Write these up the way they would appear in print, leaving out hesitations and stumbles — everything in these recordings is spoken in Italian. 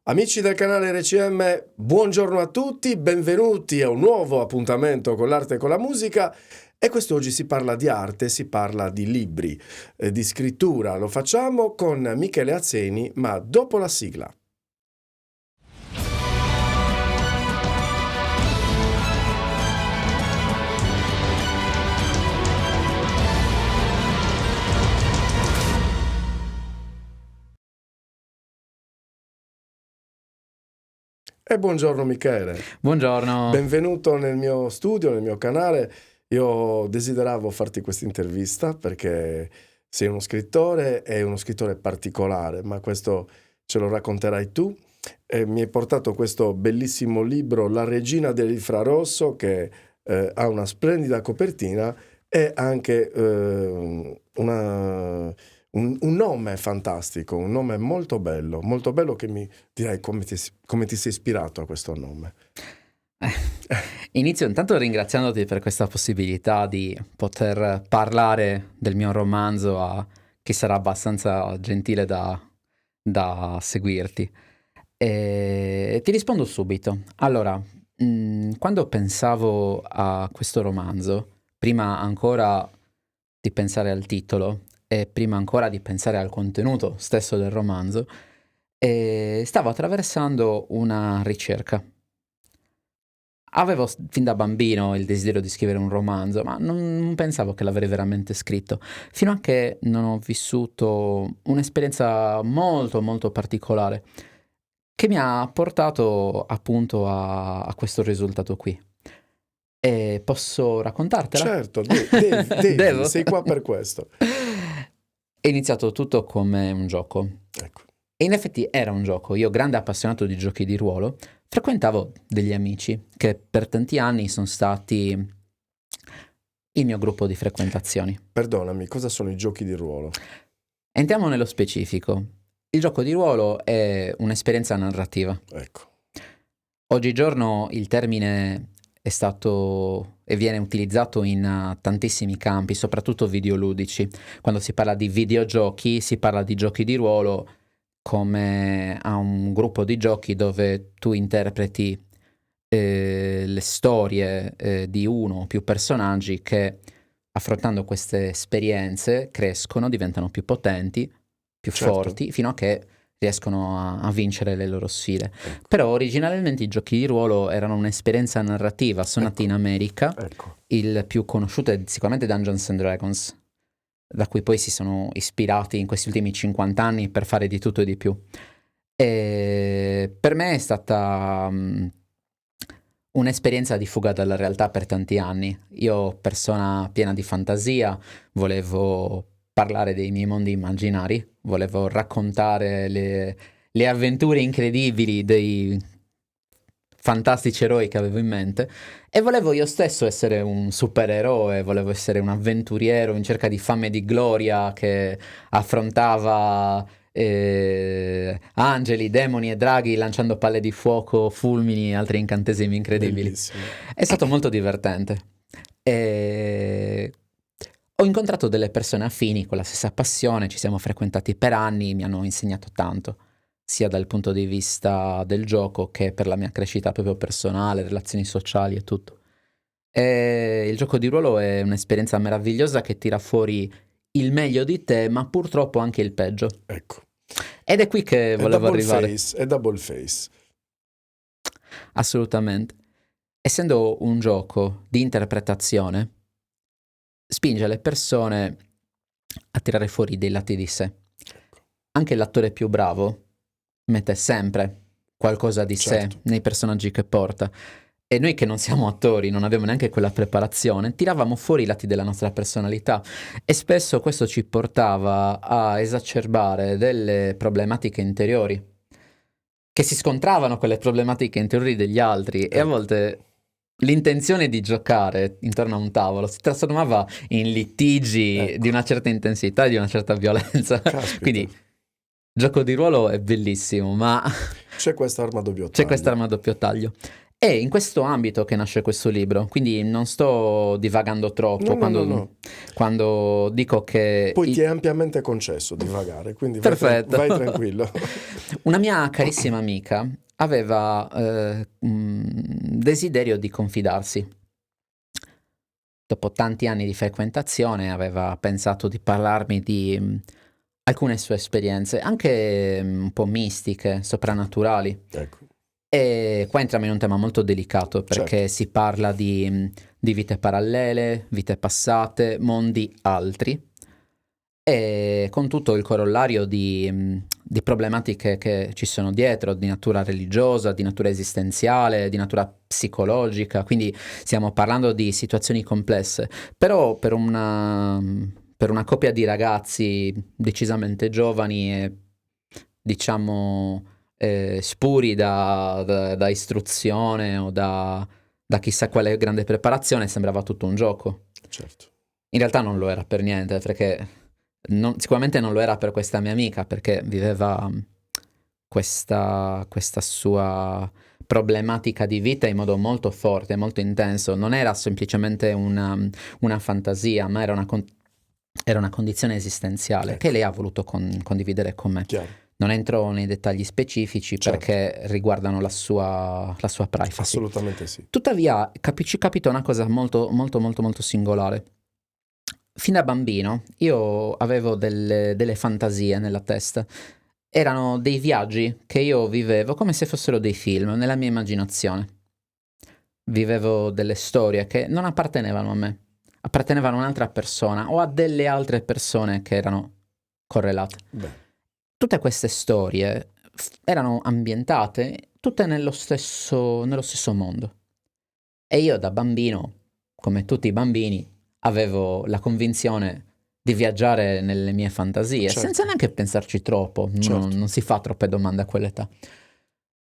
Amici del canale RCM, buongiorno a tutti, benvenuti a un nuovo appuntamento con l'arte e con la musica. E quest'oggi si parla di arte, si parla di libri, di scrittura. Lo facciamo con Michele Azzeni, ma dopo la sigla. E buongiorno Michele. Buongiorno. Benvenuto nel mio studio, nel mio canale. Io desideravo farti questa intervista perché sei uno scrittore e uno scrittore particolare, ma questo ce lo racconterai tu. E mi hai portato questo bellissimo libro, La regina dell'infrarosso, che ha una splendida copertina e anche un nome fantastico, un nome molto bello che mi dirai come ti sei ispirato a questo nome. Inizio intanto ringraziandoti per questa possibilità di poter parlare del mio romanzo a chi sarà abbastanza gentile da seguirti. E ti rispondo subito. Allora, quando pensavo a questo romanzo, prima ancora di pensare al titolo e prima ancora di pensare al contenuto stesso del romanzo, stavo attraversando una ricerca. Avevo fin da bambino il desiderio di scrivere un romanzo, ma non pensavo che l'avrei veramente scritto, fino a che non ho vissuto un'esperienza molto molto particolare che mi ha portato appunto a questo risultato qui. E posso raccontartela? Certo, devi, Devo? sei qua per questo. È iniziato tutto come un gioco. Ecco. E in effetti era un gioco. Io, grande appassionato di giochi di ruolo, frequentavo degli amici che per tanti anni sono stati il mio gruppo di frequentazioni. Perdonami, cosa sono i giochi di ruolo? Entriamo nello specifico. Il gioco di ruolo è un'esperienza narrativa. Ecco. Oggigiorno il termine è stato e viene utilizzato in tantissimi campi, soprattutto videoludici. Quando si parla di videogiochi, si parla di giochi di ruolo come a un gruppo di giochi dove tu interpreti le storie di uno o più personaggi che, affrontando queste esperienze, crescono, diventano più potenti, più Certo. forti, fino a che riescono a vincere le loro sfide. Ecco. Però originalmente i giochi di ruolo erano un'esperienza narrativa, sono nati in America. Ecco. Il più conosciuto è sicuramente Dungeons and Dragons, da cui poi si sono ispirati in questi ultimi 50 anni per fare di tutto e di più. E per me è stata un'esperienza di fuga dalla realtà per tanti anni. Io, persona piena di fantasia, volevo parlare dei miei mondi immaginari, volevo raccontare le avventure incredibili dei fantastici eroi che avevo in mente e volevo io stesso essere un supereroe, volevo essere un avventuriero in cerca di fame e di gloria che affrontava angeli, demoni e draghi lanciando palle di fuoco, fulmini e altri incantesimi incredibili. Bellissimo. È stato molto divertente. E ho incontrato delle persone affini con la stessa passione, ci siamo frequentati per anni, mi hanno insegnato tanto, sia dal punto di vista del gioco che per la mia crescita proprio personale, relazioni sociali e tutto. E il gioco di ruolo è un'esperienza meravigliosa che tira fuori il meglio di te, ma purtroppo anche il peggio. Ecco. Ed è qui che volevo arrivare. È double face. Assolutamente. Essendo un gioco di interpretazione, spinge le persone a tirare fuori dei lati di sé. Anche l'attore più bravo mette sempre qualcosa di Certo. sé nei personaggi che porta. E noi che non siamo attori, non abbiamo neanche quella preparazione, tiravamo fuori i lati della nostra personalità e spesso questo ci portava a esacerbare delle problematiche interiori che si scontravano con le problematiche interiori degli altri e a volte l'intenzione di giocare intorno a un tavolo si trasformava in litigi di una certa intensità e di una certa violenza. Caspita. Quindi gioco di ruolo è bellissimo, ma C'è questa arma a doppio taglio. c'è questa arma a doppio taglio. È in questo ambito che nasce questo libro, quindi non sto divagando troppo No. quando dico che... Poi ti è ampiamente concesso divagare, quindi Perfetto. vai tranquillo. Una mia carissima amica aveva desiderio di confidarsi. Dopo tanti anni di frequentazione aveva pensato di parlarmi di alcune sue esperienze, anche un po' mistiche, soprannaturali. Ecco. E qua entriamo in un tema molto delicato perché Certo. si parla di vite parallele, vite passate, mondi altri e con tutto il corollario di problematiche che ci sono dietro, di natura religiosa, di natura esistenziale, di natura psicologica, quindi stiamo parlando di situazioni complesse, però per una coppia di ragazzi decisamente giovani e diciamo spuri da istruzione o da chissà quale grande preparazione sembrava tutto un gioco. Certo. In realtà non lo era per niente, perché sicuramente non lo era per questa mia amica, perché viveva questa sua problematica di vita in modo molto forte, molto intenso. Non era semplicemente una fantasia, ma era una condizione esistenziale che lei ha voluto condividere con me. Chiaro. Non entro nei dettagli specifici perché riguardano la sua privacy. Assolutamente sì. Tuttavia ci capita una cosa molto molto molto molto singolare. Fin da bambino io avevo delle fantasie nella testa. Erano dei viaggi che io vivevo come se fossero dei film nella mia immaginazione. Vivevo delle storie che non appartenevano a me, appartenevano a un'altra persona o a delle altre persone che erano correlate. Beh. Tutte queste storie erano ambientate tutte nello stesso mondo. E io da bambino, come tutti i bambini, avevo la convinzione di viaggiare nelle mie fantasie, senza neanche pensarci troppo, non si fa troppe domande a quell'età.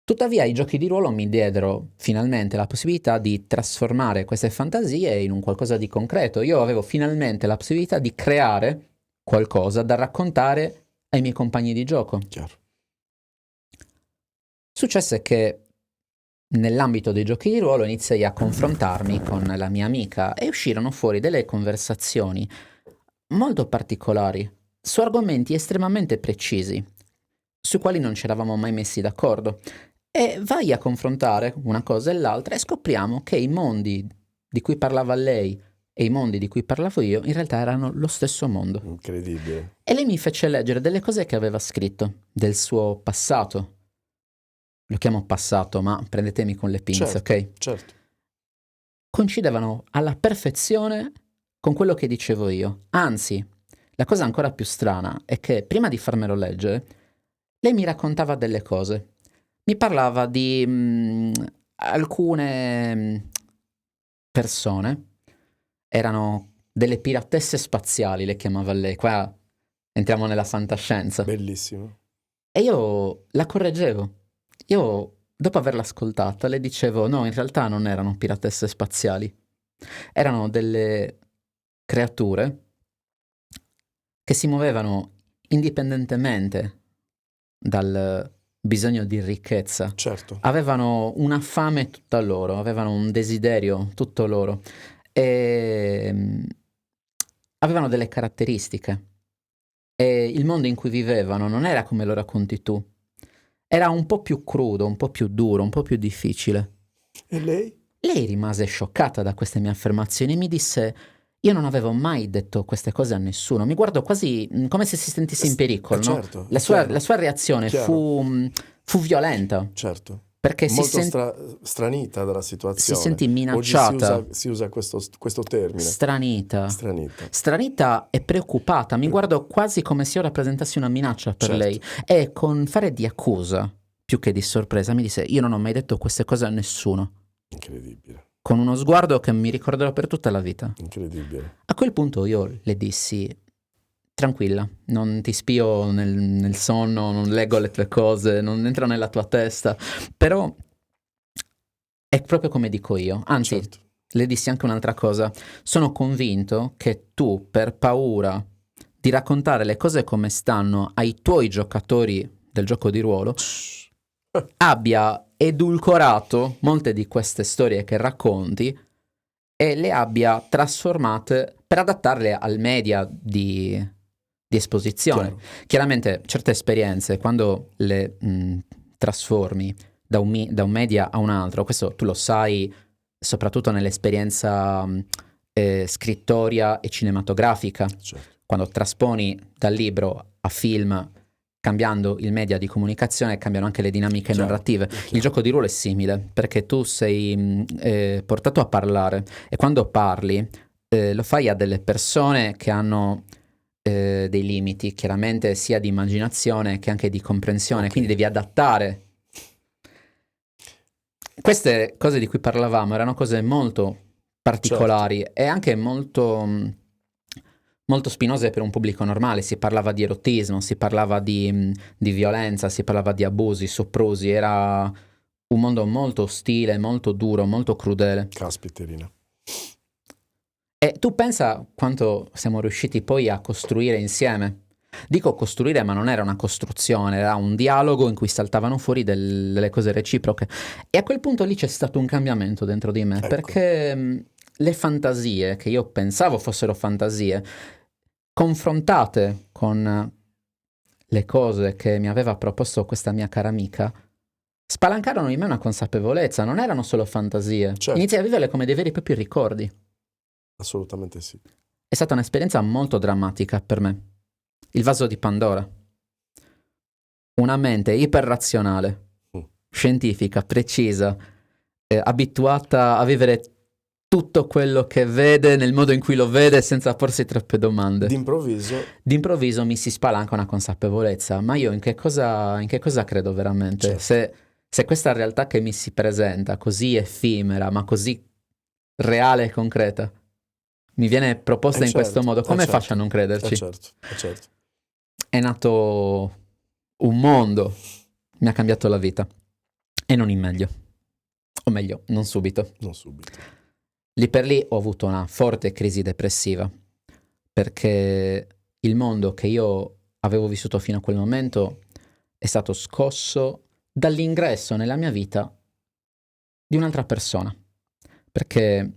Tuttavia i giochi di ruolo mi diedero finalmente la possibilità di trasformare queste fantasie in un qualcosa di concreto. Io avevo finalmente la possibilità di creare qualcosa da raccontare ai miei compagni di gioco. Chiaro. Successe che nell'ambito dei giochi di ruolo iniziai a confrontarmi con la mia amica e uscirono fuori delle conversazioni molto particolari su argomenti estremamente precisi, sui quali non ci eravamo mai messi d'accordo. E vai a confrontare una cosa e l'altra e scopriamo che i mondi di cui parlava lei e i mondi di cui parlavo io in realtà erano lo stesso mondo. Incredibile. E lei mi fece leggere delle cose che aveva scritto, del suo passato. Lo chiamo passato, ma prendetemi con le pinze, ok? Certo. Coincidevano alla perfezione con quello che dicevo io. Anzi, la cosa ancora più strana è che prima di farmelo leggere, lei mi raccontava delle cose. Mi parlava di alcune persone, erano delle piratesse spaziali, le chiamava lei. Qua entriamo nella fantascienza. Bellissimo. E io la correggevo. Io, dopo averla ascoltata, le dicevo, no, in realtà non erano piratesse spaziali. Erano delle creature che si muovevano indipendentemente dal bisogno di ricchezza. Certo. Avevano una fame tutta loro, avevano un desiderio tutto loro e avevano delle caratteristiche. E il mondo in cui vivevano non era come lo racconti tu. Era un po' più crudo, un po' più duro, un po' più difficile. E lei? Lei rimase scioccata da queste mie affermazioni e mi disse: io non avevo mai detto queste cose a nessuno. Mi guardò quasi come se si sentisse in pericolo, no? Certo, La sua reazione fu violenta. Certo. Perché molto stranita dalla situazione. Si sentì minacciata. Oggi si usa questo termine. Stranita e preoccupata. Mi guardò quasi come se io rappresentassi una minaccia per lei. E con fare di accusa, più che di sorpresa, mi disse: io non ho mai detto queste cose a nessuno. Incredibile. Con uno sguardo che mi ricorderò per tutta la vita. Incredibile. A quel punto io le dissi: tranquilla, non ti spio nel sonno, non leggo le tue cose, non entro nella tua testa, però è proprio come dico io. Anzi, le dissi anche un'altra cosa: sono convinto che tu, per paura di raccontare le cose come stanno ai tuoi giocatori del gioco di ruolo, abbia edulcorato molte di queste storie che racconti e le abbia trasformate per adattarle al media di esposizione. Chiaro. Chiaramente certe esperienze, quando le trasformi da un media a un altro, questo tu lo sai soprattutto nell'esperienza scrittoria e cinematografica, Certo. quando trasponi dal libro a film, cambiando il media di comunicazione, cambiano anche le dinamiche Chiaro, narrative. chiaro. Il gioco di ruolo è simile, perché tu sei portato a parlare e quando parli lo fai a delle persone che hanno dei limiti, chiaramente sia di immaginazione che anche di comprensione, Ok. quindi devi adattare. Queste cose di cui parlavamo erano cose molto particolari e anche molto, molto spinose per un pubblico normale. Si parlava di erotismo, si parlava di violenza, si parlava di abusi, soprusi. Era un mondo molto ostile, molto duro, molto crudele. Caspiterina. E tu pensa quanto siamo riusciti poi a costruire insieme. Dico costruire, ma non era una costruzione, era un dialogo in cui saltavano fuori delle cose reciproche. E a quel punto lì c'è stato un cambiamento dentro di me, Ecco. perché le fantasie, che io pensavo fossero fantasie, confrontate con le cose che mi aveva proposto questa mia cara amica, spalancarono in me una consapevolezza, non erano solo fantasie. Certo. Iniziai a viverle come dei veri e propri ricordi. Assolutamente sì. È stata un'esperienza molto drammatica per me. Il vaso di Pandora. Una mente iperrazionale, scientifica, precisa, abituata a vivere tutto quello che vede nel modo in cui lo vede senza porsi troppe domande. D'improvviso mi si spalanca una consapevolezza, ma io in che cosa credo veramente? Certo. Se questa realtà che mi si presenta, così effimera, ma così reale e concreta, mi viene proposta in questo modo, come faccio a non crederci? Certo. È nato un mondo, mi ha cambiato la vita, e non in meglio, o meglio, non subito. Lì per lì ho avuto una forte crisi depressiva, perché il mondo che io avevo vissuto fino a quel momento è stato scosso dall'ingresso nella mia vita di un'altra persona, perché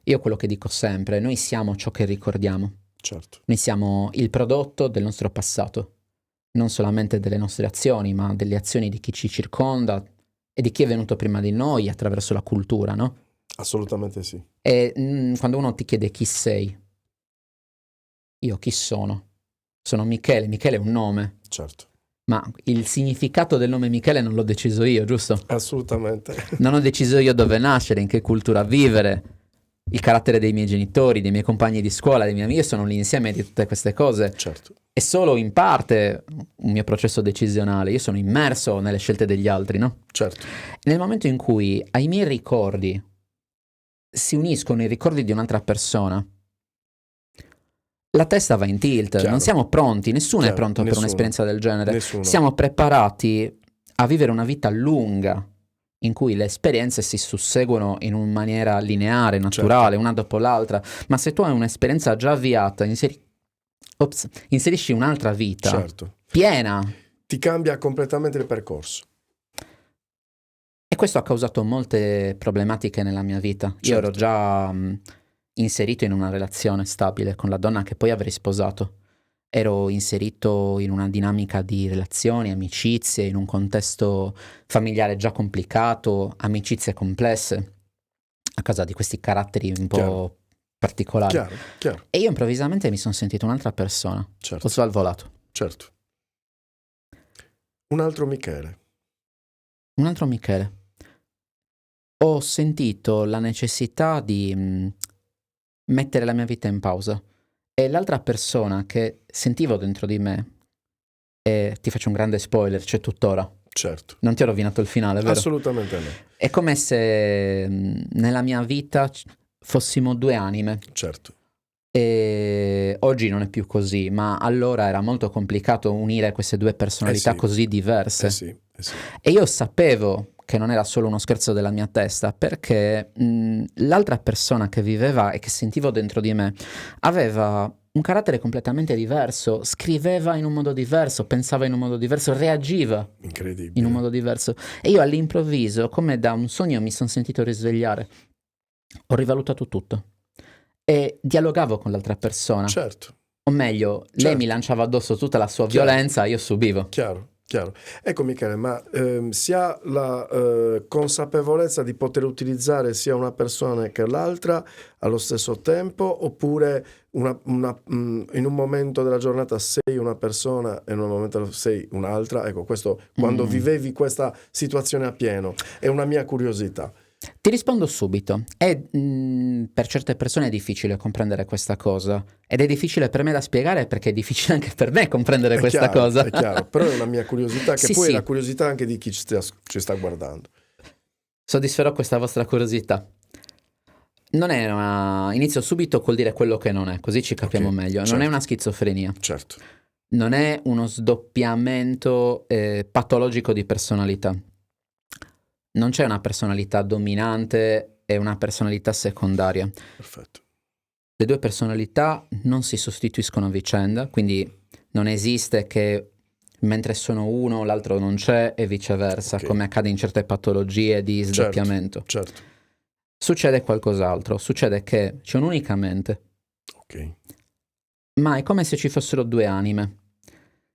io quello che dico sempre, noi siamo ciò che ricordiamo. Certo. Noi siamo il prodotto del nostro passato, non solamente delle nostre azioni, ma delle azioni di chi ci circonda e di chi è venuto prima di noi attraverso la cultura, no? Assolutamente sì. E quando uno ti chiede chi sei, io chi sono? Sono Michele, Michele è un nome. Certo. Ma il significato del nome Michele non l'ho deciso io, giusto? Assolutamente. Non ho deciso io dove nascere, in che cultura vivere, il carattere dei miei genitori, dei miei compagni di scuola, dei miei amici, io sono l'insieme di tutte queste cose. Certo. È solo in parte un mio processo decisionale, io sono immerso nelle scelte degli altri, no? Certo. Nel momento in cui ai miei ricordi si uniscono i ricordi di un'altra persona, la testa va in tilt. Chiaro. Non siamo pronti, nessuno è pronto per un'esperienza del genere. Nessuno. Siamo preparati a vivere una vita lunga in cui le esperienze si susseguono in una maniera lineare, naturale, Certo. una dopo l'altra. Ma se tu hai un'esperienza già avviata, inserisci un'altra vita Certo. piena. Ti cambia completamente il percorso. E questo ha causato molte problematiche nella mia vita. Certo. Io ero già inserito in una relazione stabile con la donna che poi avrei sposato. Ero inserito in una dinamica di relazioni, amicizie, in un contesto familiare già complicato, amicizie complesse, a causa di questi caratteri un po' particolari. Chiaro. E io improvvisamente mi sono sentito un'altra persona. Certo. Ho svalvolato. Certo. Un altro Michele. Ho sentito la necessità di mettere la mia vita in pausa. E l'altra persona che sentivo dentro di me, e ti faccio un grande spoiler, c'è tuttora. Certo. Non ti ho rovinato il finale, vero? Assolutamente no. È come se nella mia vita fossimo due anime. Certo. E oggi non è più così, ma allora era molto complicato unire queste due personalità così diverse. Sì. E io sapevo che non era solo uno scherzo della mia testa, perché l'altra persona che viveva e che sentivo dentro di me aveva un carattere completamente diverso, scriveva in un modo diverso, pensava in un modo diverso, reagiva Incredibile. in un modo diverso. E io all'improvviso, come da un sogno, mi sono sentito risvegliare. Ho rivalutato tutto e dialogavo con l'altra persona. Certo. O meglio, lei Certo. mi lanciava addosso tutta la sua Chiaro. violenza, io subivo. Chiaro. Ecco Michele, ma si ha la consapevolezza di poter utilizzare sia una persona che l'altra allo stesso tempo, oppure in un momento della giornata sei una persona e in un momento sei un'altra? Ecco, questo quando vivevi questa situazione a pieno è una mia curiosità. Ti rispondo subito. Per certe persone è difficile comprendere questa cosa ed è difficile per me da spiegare perché è difficile anche per me comprendere questa cosa. È chiaro, però è una mia curiosità che Sì, poi sì. è la curiosità anche di chi ci sta guardando. Soddisferò questa vostra curiosità. Non è inizio subito col dire quello che non è, così ci capiamo meglio. Certo. Non è una schizofrenia. Certo. Non è uno sdoppiamento patologico di personalità. Non c'è una personalità dominante e una personalità secondaria. Perfetto. Le due personalità non si sostituiscono a vicenda, quindi non esiste che mentre sono uno l'altro non c'è e viceversa, come accade in certe patologie di sdoppiamento. Certo. Succede qualcos'altro, succede che c'è un'unica mente, ma è come se ci fossero due anime.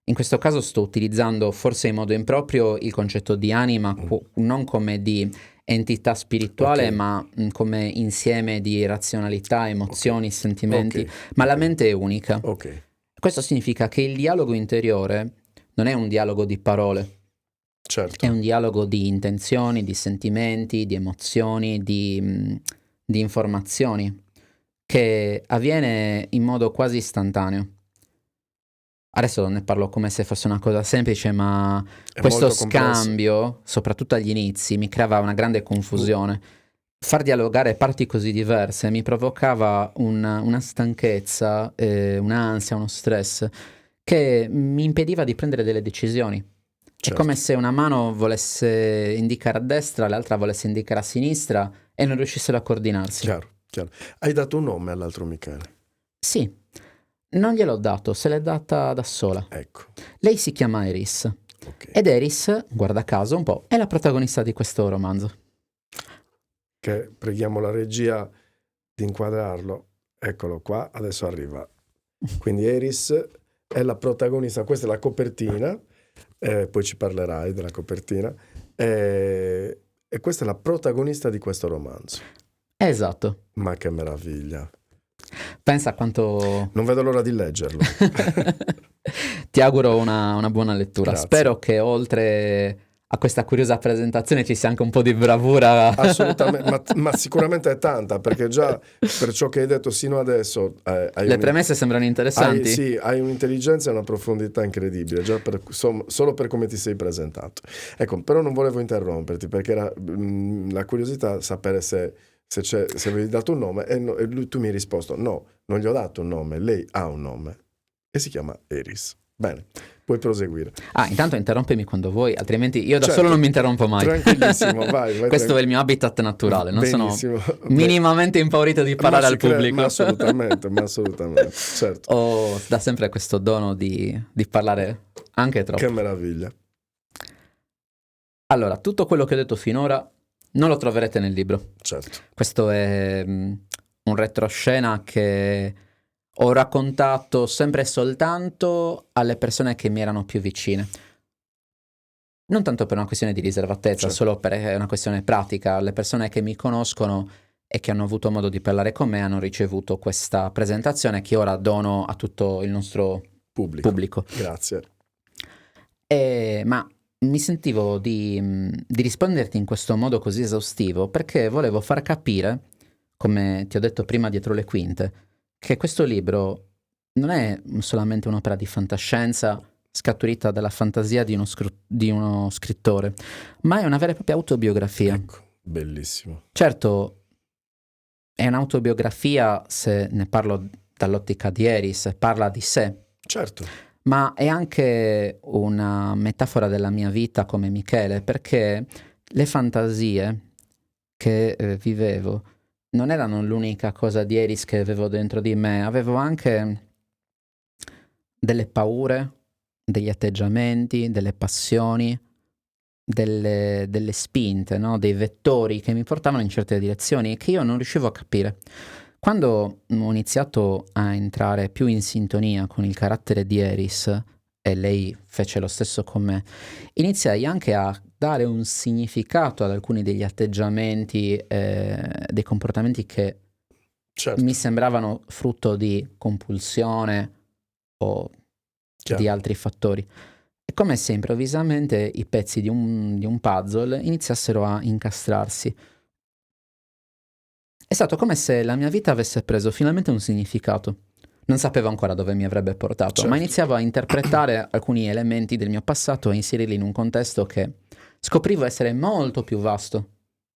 In questo caso sto utilizzando forse in modo improprio il concetto di anima, non come di entità spirituale, ma come insieme di razionalità, emozioni, sentimenti, ma la mente è unica. Questo significa che il dialogo interiore non è un dialogo di parole, è un dialogo di intenzioni, di sentimenti, di emozioni, di informazioni, che avviene in modo quasi istantaneo. Adesso ne parlo come se fosse una cosa semplice, ma questo scambio, soprattutto agli inizi, mi creava una grande confusione. Far dialogare parti così diverse mi provocava una stanchezza, un'ansia, uno stress che mi impediva di prendere delle decisioni. È come se una mano volesse indicare a destra, l'altra volesse indicare a sinistra e non riuscissero a coordinarsi. Chiaro. Hai dato un nome all'altro Michele? Sì. Non gliel'ho dato, se l'è data da sola. Ecco. Lei si chiama Eris. Ed Eris, guarda caso un po', è la protagonista di questo romanzo. Che preghiamo la regia di inquadrarlo. Eccolo qua, adesso arriva. Quindi Eris è la protagonista, questa è la copertina, poi ci parlerai della copertina, e questa è la protagonista di questo romanzo. Esatto. Ma che meraviglia. Pensa quanto... Non vedo l'ora di leggerlo. Ti auguro una buona lettura. Grazie. Spero che oltre a questa curiosa presentazione ci sia anche un po' di bravura. Assolutamente, ma sicuramente è tanta, perché già per ciò che hai detto sino adesso... Le premesse sembrano interessanti. Hai un'intelligenza e una profondità incredibile, già solo per come ti sei presentato. Ecco, però non volevo interromperti, perché era la curiosità sapere se avevi dato un nome e tu mi hai risposto no, non gli ho dato un nome, lei ha un nome e si chiama Eris. Bene, puoi proseguire. Intanto interrompimi quando vuoi, altrimenti io da solo non mi interrompo mai. Tranquillissimo, vai. Questo è il mio habitat naturale, non Benissimo. sono minimamente impaurito di parlare al pubblico. Ma assolutamente, certo. Ho da sempre questo dono di parlare anche troppo. Che meraviglia. Allora, tutto quello che ho detto finora non lo troverete nel libro. Certo. Questo è un retroscena che ho raccontato sempre e soltanto alle persone che mi erano più vicine. Non tanto per una questione di riservatezza, solo per una questione pratica. Le persone che mi conoscono e che hanno avuto modo di parlare con me hanno ricevuto questa presentazione che ora dono a tutto il nostro pubblico. Grazie. Ma mi sentivo di risponderti in questo modo così esaustivo perché volevo far capire, come ti ho detto prima dietro le quinte, che questo libro non è solamente un'opera di fantascienza scaturita dalla fantasia di uno scrittore, ma è una vera e propria autobiografia. Ecco, bellissimo. Certo, è un'autobiografia se ne parlo dall'ottica di Eris, parla di sé. Certo. Ma è anche una metafora della mia vita come Michele, perché le fantasie che vivevo non erano l'unica cosa di Eris che avevo dentro di me, avevo anche delle paure, degli atteggiamenti, delle passioni, delle spinte, no? Dei vettori che mi portavano in certe direzioni e che io non riuscivo a capire. Quando ho iniziato a entrare più in sintonia con il carattere di Eris, e lei fece lo stesso con me, iniziai anche a dare un significato ad alcuni degli atteggiamenti, dei comportamenti che Certo, mi sembravano frutto di compulsione o chiaro. di altri fattori. È come se improvvisamente i pezzi di un puzzle iniziassero a incastrarsi. È stato come se la mia vita avesse preso finalmente un significato. Non sapevo ancora dove mi avrebbe portato, ma Certo. iniziavo a interpretare alcuni elementi del mio passato e inserirli in un contesto che scoprivo essere molto più vasto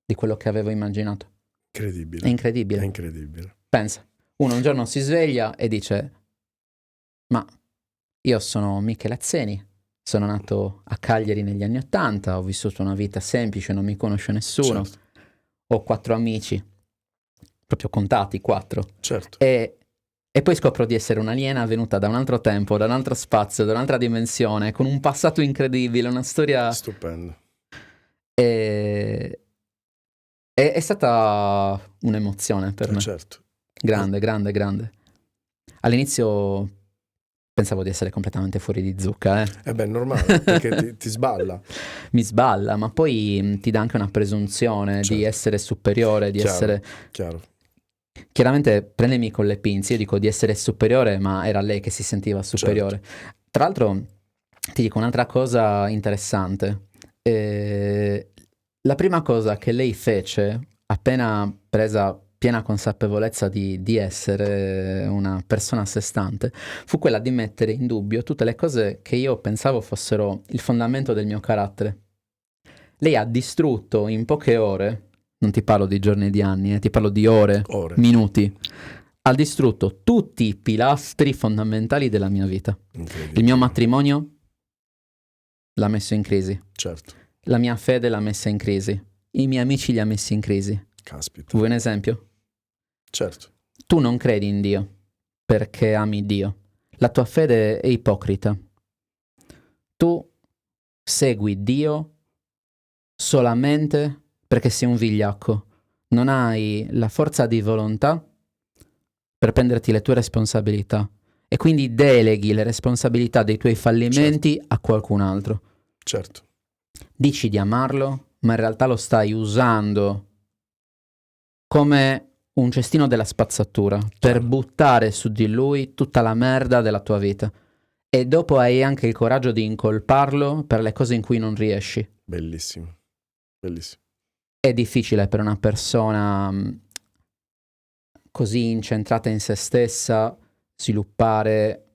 di quello che avevo immaginato. È Incredibile. È incredibile. incredibile. Pensa, uno un giorno si sveglia e dice: ma io sono Michele Azzeni, sono nato a Cagliari negli anni '80, ho vissuto una vita semplice, non mi conosce nessuno, Certo, ho 4 amici, proprio contati 4, certo. e poi scopro di essere un'aliena venuta da un altro tempo, da un altro spazio, da un'altra dimensione, con un passato incredibile, una storia... Stupendo. E... È stata un'emozione per me, Certo. grande, grande, grande. All'inizio pensavo di essere completamente fuori di zucca, Eh beh, è normale, perché ti sballa. Mi sballa, ma poi ti dà anche una presunzione di Certo. essere superiore, di Chiaro, essere... chiaro. Chiaramente prendimi con le pinze, io dico di essere superiore, ma era lei che si sentiva superiore. Tra l'altro ti dico un'altra cosa interessante. La prima cosa che lei fece, appena presa piena consapevolezza di essere una persona a sé stante, fu quella di mettere in dubbio tutte le cose che io pensavo fossero il fondamento del mio carattere. Lei ha distrutto in poche ore, non ti parlo di giorni e di anni, ti parlo di ore, Ore. minuti, ha distrutto tutti i pilastri fondamentali della mia vita. Incredibile. Il mio matrimonio l'ha messo in crisi, Certo. la mia fede l'ha messa in crisi, i miei amici li ha messi in crisi. Caspita. Vuoi un esempio? Certo. Tu non credi in Dio perché ami Dio. La tua fede è ipocrita. Tu segui Dio solamente perché sei un vigliacco. Non hai la forza di volontà per prenderti le tue responsabilità e quindi deleghi le responsabilità dei tuoi fallimenti a qualcun altro. Certo. Dici di amarlo, ma in realtà lo stai usando come un cestino della spazzatura per buttare su di lui tutta la merda della tua vita. E dopo hai anche il coraggio di incolparlo per le cose in cui non riesci. Bellissimo. Bellissimo. È difficile per una persona così incentrata in se stessa sviluppare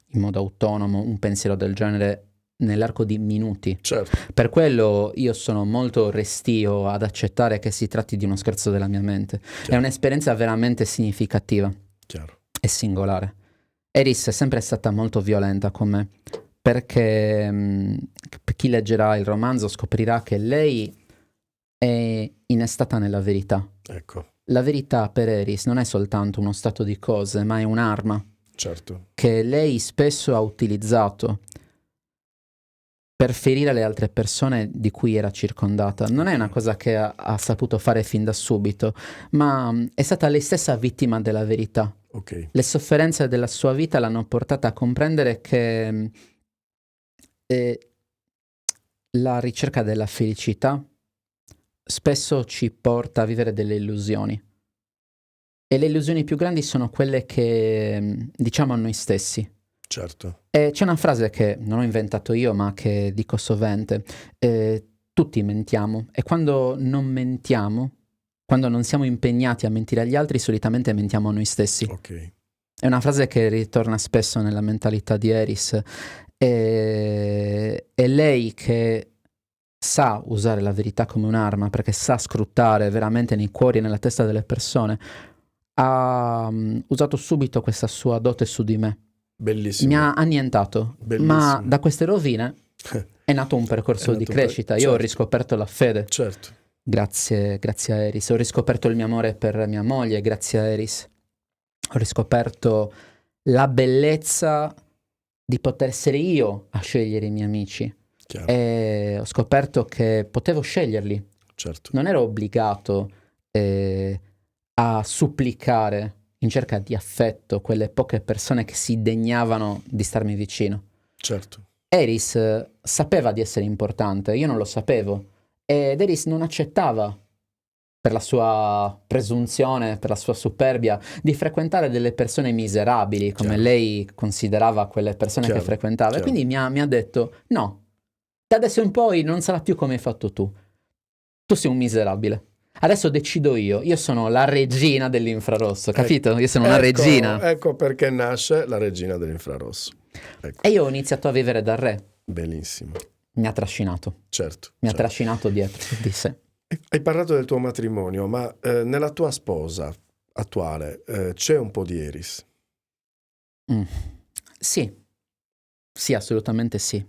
in modo autonomo un pensiero del genere nell'arco di minuti. Certo. Per quello io sono molto restio ad accettare che si tratti di uno scherzo della mia mente. Chiaro. È un'esperienza veramente significativa Chiaro. e singolare. Eris è sempre stata molto violenta con me, perché per chi leggerà il romanzo scoprirà che lei è innestata nella verità. Ecco. La verità per Eris non è soltanto uno stato di cose, ma è un'arma Certo. che lei spesso ha utilizzato per ferire le altre persone di cui era circondata. Non è una cosa che ha saputo fare fin da subito, ma è stata lei stessa vittima della verità. Ok. Le sofferenze della sua vita l'hanno portata a comprendere che la ricerca della felicità spesso ci porta a vivere delle illusioni. E le illusioni più grandi sono quelle che diciamo a noi stessi. Certo. E c'è una frase che non ho inventato io, ma che dico sovente. Tutti mentiamo, e quando non mentiamo, quando non siamo impegnati a mentire agli altri, solitamente mentiamo a noi stessi. Ok. È una frase che ritorna spesso nella mentalità di Eris. È lei che sa usare la verità come un'arma, perché sa scrutare veramente nei cuori e nella testa delle persone. Ha usato subito questa sua dote su di me. Bellissimo. Mi ha annientato, Bellissimo. ma da queste rovine è nato un percorso di crescita. Io ho riscoperto la fede. Certo. Grazie a Eris. Ho riscoperto il mio amore per mia moglie, grazie a Eris. Ho riscoperto la bellezza di poter essere io a scegliere i miei amici. Chiaro. E ho scoperto che potevo sceglierli. Certo. Non ero obbligato a supplicare in cerca di affetto quelle poche persone che si degnavano di starmi vicino. Certo. Eris sapeva di essere importante, io non lo sapevo, ed Eris non accettava, per la sua presunzione, per la sua superbia, di frequentare delle persone miserabili, come Chiaro. lei considerava quelle persone Chiaro, che frequentava. chiaro. E quindi mi ha detto, no, da adesso in poi non sarà più come hai fatto tu. Tu sei un miserabile. Adesso decido io sono la regina dell'infrarosso, capito? Io sono una regina. Ecco perché nasce la regina dell'infrarosso. Ecco. E io ho iniziato a vivere da re. Benissimo. Mi ha trascinato. Certo. Mi ha certo. trascinato dietro di sé. Hai parlato del tuo matrimonio, ma nella tua sposa attuale c'è un po' di Eris? Sì, assolutamente sì.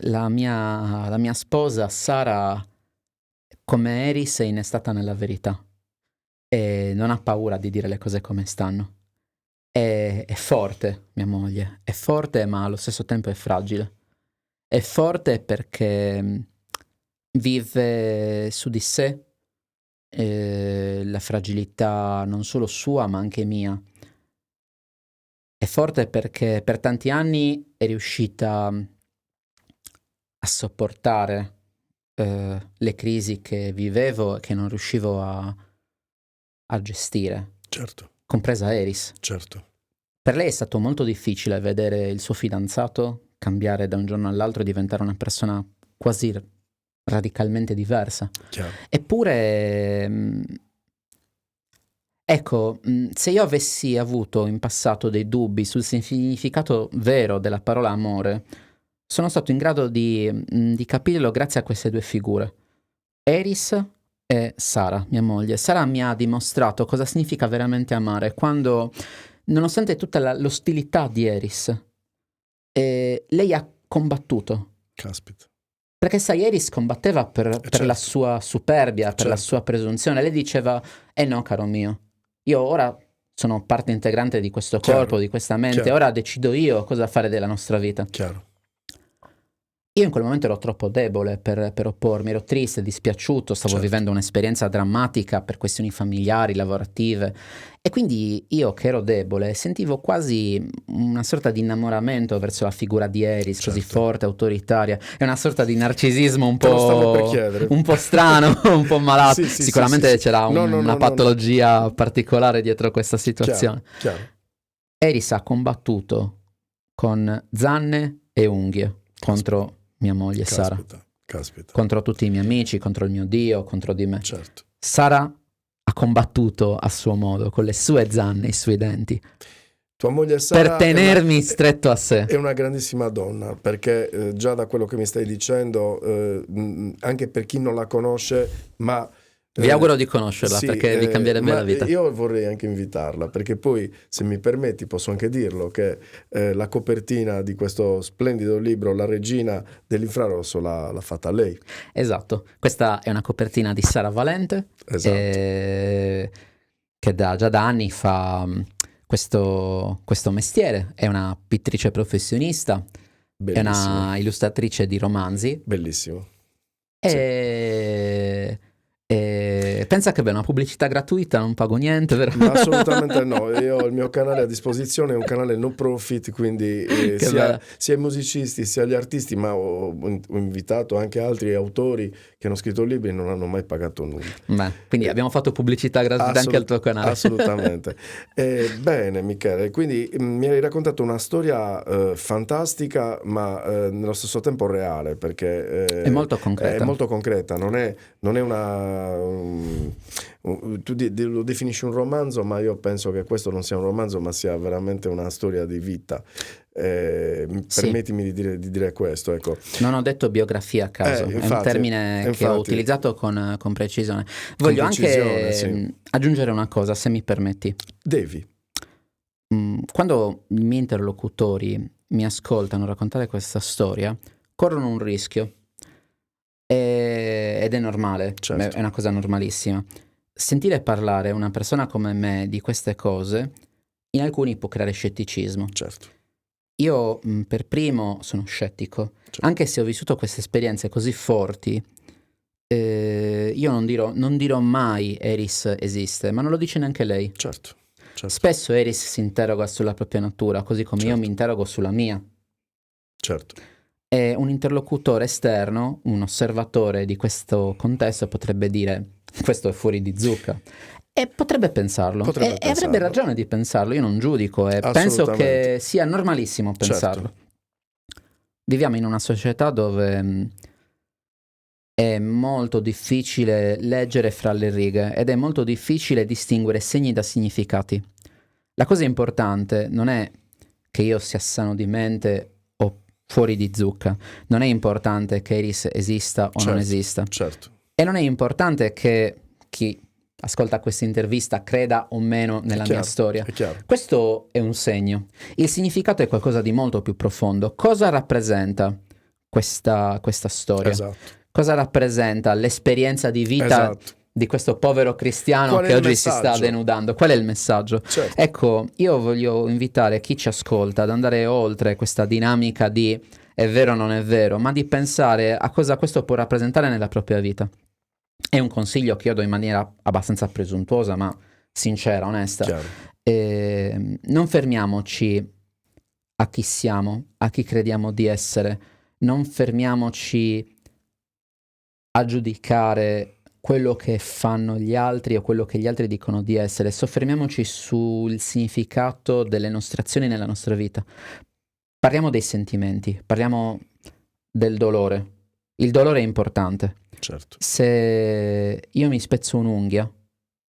La mia sposa Sara, come Eris, è innestata nella verità e non ha paura di dire le cose come stanno. È forte, mia moglie, è forte ma allo stesso tempo è fragile. È forte perché vive su di sé la fragilità non solo sua ma anche mia. È forte perché per tanti anni è riuscita a sopportare le crisi che vivevo e che non riuscivo a gestire, Certo, compresa Eris. certo. Per lei è stato molto difficile vedere il suo fidanzato cambiare da un giorno all'altro e diventare una persona quasi radicalmente diversa. Chiaro. Eppure, ecco, se io avessi avuto in passato dei dubbi sul significato vero della parola amore, sono stato in grado di capirlo grazie a queste due figure, Eris e Sara, mia moglie. Sara mi ha dimostrato cosa significa veramente amare quando, nonostante tutta l'ostilità di Eris, lei ha combattuto. Caspita. Perché sai, Eris combatteva per certo. la sua superbia, per la Certo. sua presunzione. Lei diceva, no caro mio, io ora sono parte integrante di questo corpo, Chiaro. di questa mente, Chiaro. ora decido io cosa fare della nostra vita. Chiaro. Io in quel momento ero troppo debole per oppormi, ero triste, dispiaciuto, stavo Certo. vivendo un'esperienza drammatica per questioni familiari, lavorative, e quindi io che ero debole sentivo quasi una sorta di innamoramento verso la figura di Eris, così Certo. forte, autoritaria, è una sorta di narcisismo Te lo stavo per chiedere. un po' strano, un po' malato. Sì, Sicuramente sì. c'era una patologia particolare dietro questa situazione. Chiaro. Eris ha combattuto con zanne e unghie contro mia moglie Sara, Caspita. contro tutti i miei amici, contro il mio Dio, contro di me. Certo. Sara ha combattuto a suo modo, con le sue zanne e i suoi denti, Tua moglie Sara per tenermi stretto a sé. È una grandissima donna, perché già da quello che mi stai dicendo, anche per chi non la conosce, ma vi auguro di conoscerla, sì, perché vi cambierebbe la vita. Io vorrei anche invitarla, perché poi, se mi permetti, posso anche dirlo, che la copertina di questo splendido libro, La regina dell'infrarosso, l'ha fatta lei. Esatto, questa è una copertina di Sara Valente, esatto. Che già da anni fa questo mestiere, è una pittrice professionista, bellissimo. È una illustratrice di romanzi. Bellissimo. Pensa che una pubblicità gratuita, non pago niente, vero? Ma assolutamente no, io ho il mio canale a disposizione, è un canale no profit, quindi sia i musicisti sia gli artisti, ma ho invitato anche altri autori che hanno scritto libri e non hanno mai pagato nulla. Beh, quindi abbiamo fatto pubblicità gratuita anche al tuo canale. Assolutamente. Bene Michele, quindi mi hai raccontato una storia fantastica, ma nello stesso tempo reale, perché è molto concreta. È molto concreta, non è una... tu lo definisci un romanzo, ma io penso che questo non sia un romanzo, ma sia veramente una storia di vita. Permettimi di dire questo, ecco. Non ho detto biografia a caso, infatti, è un termine che ho utilizzato con precisione. Voglio anche aggiungere una cosa, se mi permetti. Devi. Quando i miei interlocutori mi ascoltano raccontare questa storia, corrono un rischio. Ed è normale, certo. È una cosa normalissima. Sentire parlare una persona come me di queste cose in alcuni può creare scetticismo. Certo. io per primo sono scettico, Certo. anche se ho vissuto queste esperienze così forti. Io non dirò mai Eris esiste, ma non lo dice neanche lei. Certo, certo, Spesso Eris si interroga sulla propria natura, così come io mi certo, interrogo sulla mia. certo, E un interlocutore esterno, un osservatore di questo contesto potrebbe dire questo è fuori di zucca. E potrebbe pensarlo. Potrebbe E avrebbe pensarlo. ragione di pensarlo, io non giudico e penso Assolutamente. che sia normalissimo pensarlo. Certo, Viviamo in una società dove è molto difficile leggere fra le righe ed è molto difficile distinguere segni da significati. La cosa importante non è che io sia sano di mente o fuori di zucca, non è importante che Eris esista o non certo, esista, certo. e non è importante che chi ascolta questa intervista creda o meno È nella mia chiaro, storia. è chiaro. Questo è un segno. Il significato è qualcosa di molto più profondo. Cosa rappresenta questa storia? Esatto, Cosa rappresenta l'esperienza di vita esatto. di questo povero cristiano Qual è che il oggi si sta messaggio? denudando? Qual è il messaggio? Certo, Ecco, io voglio invitare chi ci ascolta ad andare oltre questa dinamica di è vero o non è vero, ma di pensare a cosa questo può rappresentare nella propria vita. È un consiglio che io do in maniera abbastanza presuntuosa, ma sincera, onesta. chiaro. Non fermiamoci a chi siamo, a chi crediamo di essere. Non fermiamoci a giudicare quello che fanno gli altri o quello che gli altri dicono di essere. Soffermiamoci sul significato delle nostre azioni nella nostra vita. Parliamo dei sentimenti, parliamo del dolore. Il dolore è importante. Certo, Se io mi spezzo un'unghia,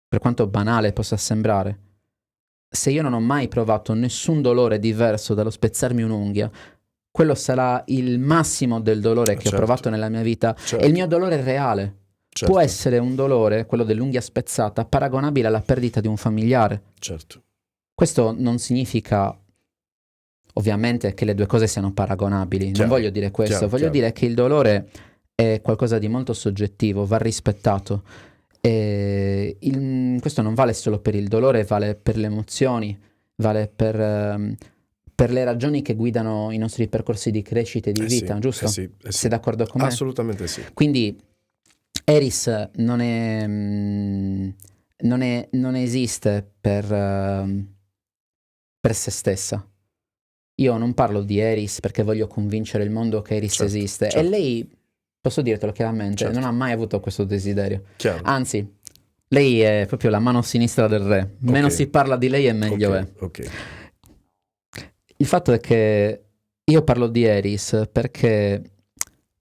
per quanto banale possa sembrare, se io non ho mai provato nessun dolore diverso dallo spezzarmi un'unghia, quello sarà il massimo del dolore che ho certo, provato nella mia vita e il certo, mio dolore è reale. Può certo, essere un dolore, quello dell'unghia spezzata, paragonabile alla perdita di un familiare. certo. Questo non significa ovviamente che le due cose siano paragonabili, non Chiaro, voglio dire questo, chiaro, voglio chiaro. dire che il dolore è qualcosa di molto soggettivo, va rispettato. E questo non vale solo per il dolore, vale per le emozioni, vale per le ragioni che guidano i nostri percorsi di crescita e di vita, Sì, giusto? sì, Sei sì. d'accordo con me? Assolutamente sì. Quindi Eris non esiste per se stessa. Io non parlo di Eris perché voglio convincere il mondo che Eris Certo, esiste. E certo, lei, posso dirtelo chiaramente, non certo. ha mai avuto questo desiderio. Chiaro. Anzi, lei è proprio la mano sinistra del re. Meno Ok, si parla di lei e meglio è. ok, ok. Il fatto è che io parlo di Eris perché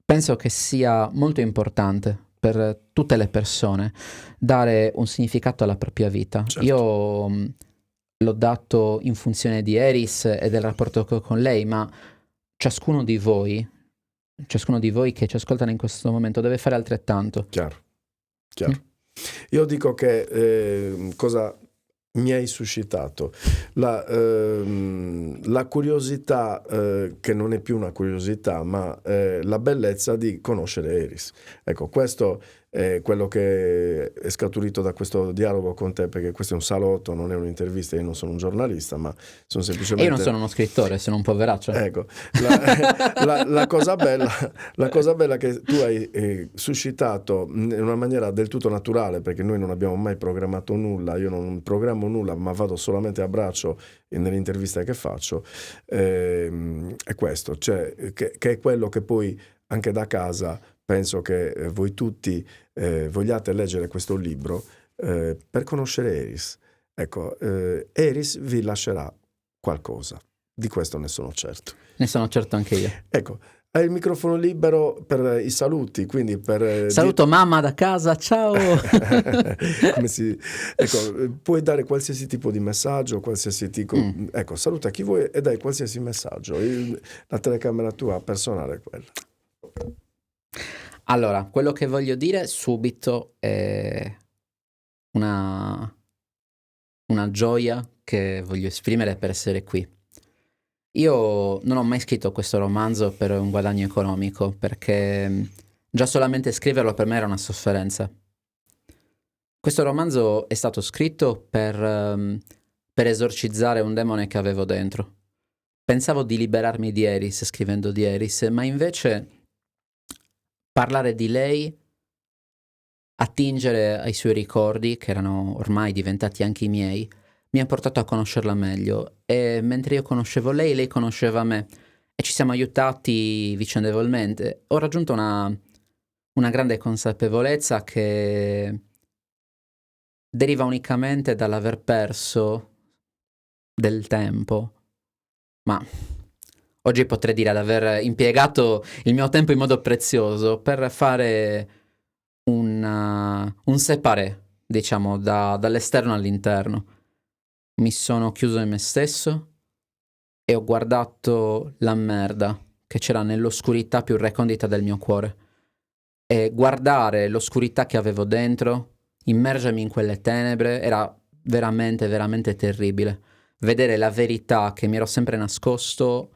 penso che sia molto importante per tutte le persone dare un significato alla propria vita. Certo. Io l'ho dato in funzione di Eris e del rapporto che ho con lei, ma ciascuno di voi che ci ascoltano in questo momento deve fare altrettanto. Chiaro, chiaro. Io dico che cosa mi hai suscitato la curiosità, che non è più una curiosità, ma la bellezza di conoscere Eris. Ecco, questo è quello che è scaturito da questo dialogo con te, perché questo è un salotto, non è un'intervista, io non sono un giornalista, ma sono E semplicemente... io non sono uno scrittore, sono un poveraccio. Ecco, la cosa bella è che tu hai suscitato in una maniera del tutto naturale, perché noi non abbiamo mai programmato nulla, io non programmo nulla, ma vado solamente a braccio nelle interviste che faccio, è questo, cioè, che è quello che poi anche da casa penso che voi tutti vogliate leggere questo libro per conoscere Eris. Ecco, Eris vi lascerà qualcosa. Di questo ne sono certo. Ne sono certo anche io. Ecco, hai il microfono libero per i saluti, quindi per... Saluto mamma da casa, ciao! Ecco, puoi dare qualsiasi tipo di messaggio, qualsiasi tipo... Ecco, saluta chi vuoi e dai qualsiasi messaggio. La telecamera tua personale è quella. Allora, quello che voglio dire subito è una gioia che voglio esprimere per essere qui. Io non ho mai scritto questo romanzo per un guadagno economico, perché già solamente scriverlo per me era una sofferenza. Questo romanzo è stato scritto per esorcizzare un demone che avevo dentro. pensavo di liberarmi di Eris scrivendo di Eris, ma invece parlare di lei, attingere ai suoi ricordi, che erano ormai diventati anche i miei, mi ha portato a conoscerla meglio. E mentre io conoscevo lei, lei conosceva me. E ci siamo aiutati vicendevolmente. Ho raggiunto una grande consapevolezza che deriva unicamente dall'aver perso del tempo. Ma oggi potrei dire ad aver impiegato il mio tempo in modo prezioso per fare un separé, diciamo, dall'esterno all'interno. Mi sono chiuso in me stesso e ho guardato la merda che c'era nell'oscurità più recondita del mio cuore. E guardare l'oscurità che avevo dentro, immergermi in quelle tenebre, era veramente, veramente terribile. Vedere la verità che mi ero sempre nascosto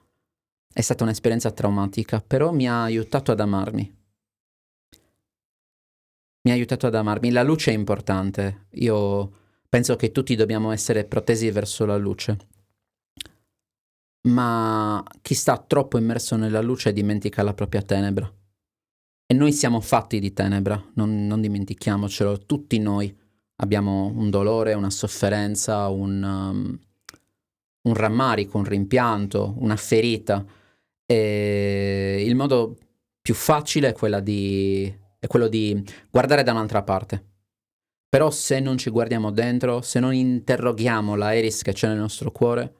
è stata un'esperienza traumatica, però mi ha aiutato ad amarmi. Mi ha aiutato ad amarmi. La luce è importante. Io penso che tutti dobbiamo essere protesi verso la luce. Ma chi sta troppo immerso nella luce dimentica la propria tenebra. E noi siamo fatti di tenebra, non dimentichiamocelo. Tutti noi abbiamo un dolore, una sofferenza, un rammarico, un rimpianto, una ferita. E il modo più facile è quello di guardare da un'altra parte. Però se non ci guardiamo dentro, se non interroghiamo la Eris che c'è nel nostro cuore,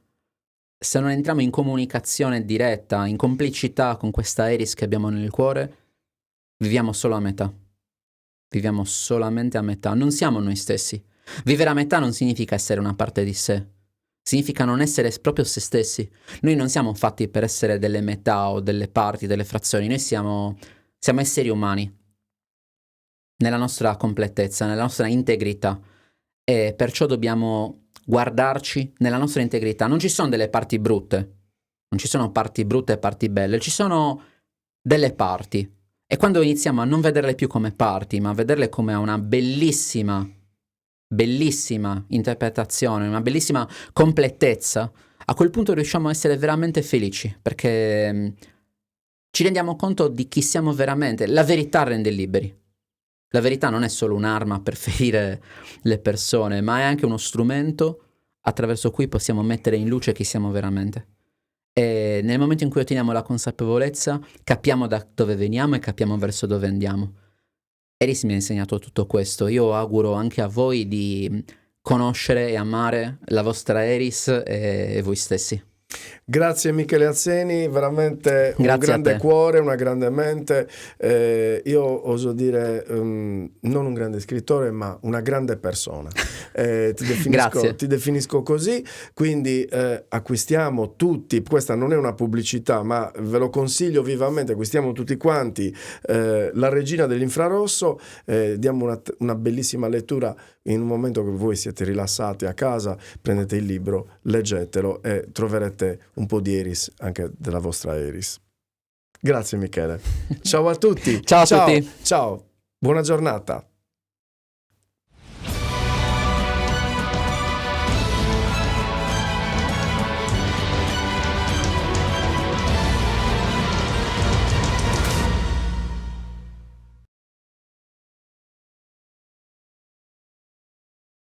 se non entriamo in comunicazione diretta, in complicità con questa Eris che abbiamo nel cuore, viviamo solo a metà. Viviamo solamente a metà. Non siamo noi stessi. Vivere a metà non significa essere una parte di sé. Significa non essere proprio se stessi. Noi non siamo fatti per essere delle metà o delle parti, delle frazioni. Noi siamo esseri umani. Nella nostra completezza, nella nostra integrità. E perciò dobbiamo guardarci nella nostra integrità. Non ci sono delle parti brutte. Non ci sono parti brutte e parti belle. Ci sono delle parti. E quando iniziamo a non vederle più come parti, ma a vederle come una bellissima, bellissima interpretazione, una bellissima completezza, a quel punto riusciamo a essere veramente felici, perché ci rendiamo conto di chi siamo veramente. La verità rende liberi. La verità non è solo un'arma per ferire le persone, ma è anche uno strumento attraverso cui possiamo mettere in luce chi siamo veramente. E nel momento in cui otteniamo la consapevolezza, capiamo da dove veniamo e capiamo verso dove andiamo. Eris mi ha insegnato tutto questo. Io auguro anche a voi di conoscere e amare la vostra Eris e voi stessi. Grazie Michele Azzeni, veramente un Grazie grande cuore, una grande mente, io oso dire non un grande scrittore ma una grande persona, ti definisco così, quindi acquistiamo tutti, questa non è una pubblicità ma ve lo consiglio vivamente, acquistiamo tutti quanti La Regina dell'Infrarosso, diamo una bellissima lettura in un momento che voi siete rilassati a casa, prendete il libro, leggetelo e troverete un po' di Eris, anche della vostra Eris. Grazie Michele. Ciao a tutti. Ciao a tutti. Ciao. Buona giornata.